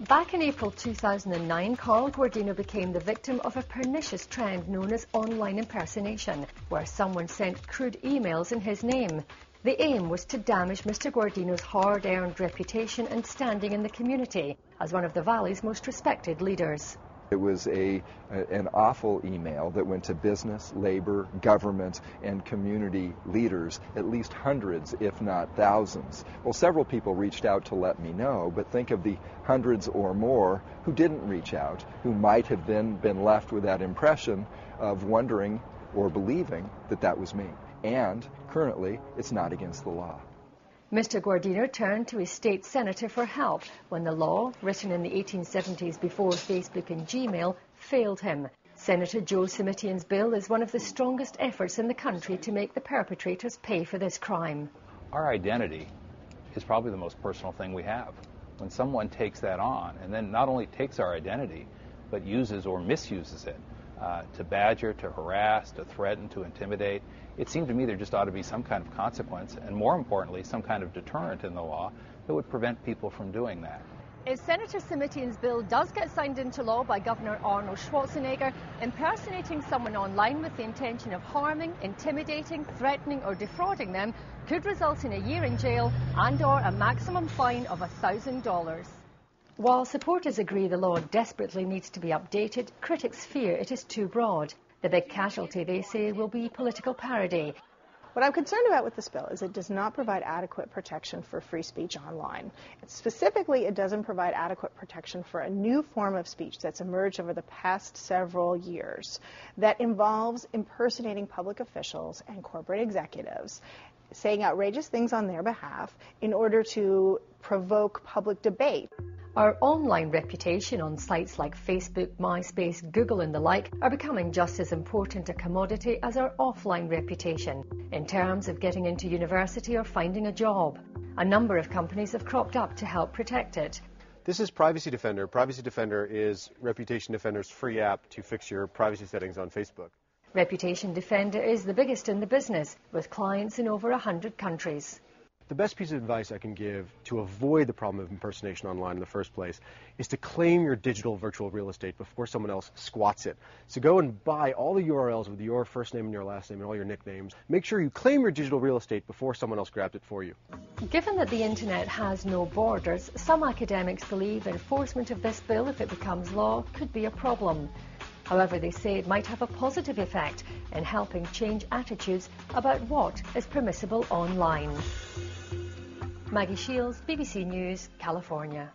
Back in April 2009, Carl Guardino became the victim of a pernicious trend known as online impersonation, where someone sent crude emails in his name. The aim was to damage Mr. Guardino's hard-earned reputation and standing in the community as one of the Valley's most respected leaders. It was an awful email that went to business, labor, government, and community leaders, at least hundreds, if not thousands. Well, several people reached out to let me know, but think of the hundreds or more who didn't reach out, who might have then been left with that impression of wondering or believing that that was me. And currently, it's not against the law. Mr. Guardino turned to his state senator for help when the law, written in the 1870s before Facebook and Gmail, failed him. Senator Joe Simitian's bill is one of the strongest efforts in the country to make the perpetrators pay for this crime. Our identity is probably the most personal thing we have. When someone takes that on and then not only takes our identity, but uses or misuses it to badger, to harass, to threaten, to intimidate, it seemed to me there just ought to be some kind of consequence, and more importantly, some kind of deterrent in the law that would prevent people from doing that. If Senator Simitian's bill does get signed into law by Governor Arnold Schwarzenegger, impersonating someone online with the intention of harming, intimidating, threatening or defrauding them could result in a year in jail and/or a maximum fine of $1,000. While supporters agree the law desperately needs to be updated, critics fear it is too broad. The big casualty, they say, will be political parody. What I'm concerned about with this bill is it does not provide adequate protection for free speech online. Specifically, it doesn't provide adequate protection for a new form of speech that's emerged over the past several years that involves impersonating public officials and corporate executives, saying outrageous things on their behalf in order to provoke public debate. Our online reputation on sites like Facebook, MySpace, Google and the like are becoming just as important a commodity as our offline reputation in terms of getting into university or finding a job. A number of companies have cropped up to help protect it. This is Privacy Defender. Privacy Defender is Reputation Defender's free app to fix your privacy settings on Facebook. Reputation Defender is the biggest in the business, with clients in over 100 countries. The best piece of advice I can give to avoid the problem of impersonation online in the first place is to claim your digital virtual real estate before someone else squats it. So go and buy all the URLs with your first name and your last name and all your nicknames. Make sure you claim your digital real estate before someone else grabs it for you. Given that the internet has no borders, some academics believe enforcement of this bill, if it becomes law, could be a problem. However, they say it might have a positive effect in helping change attitudes about what is permissible online. Maggie Shiels, BBC News, California.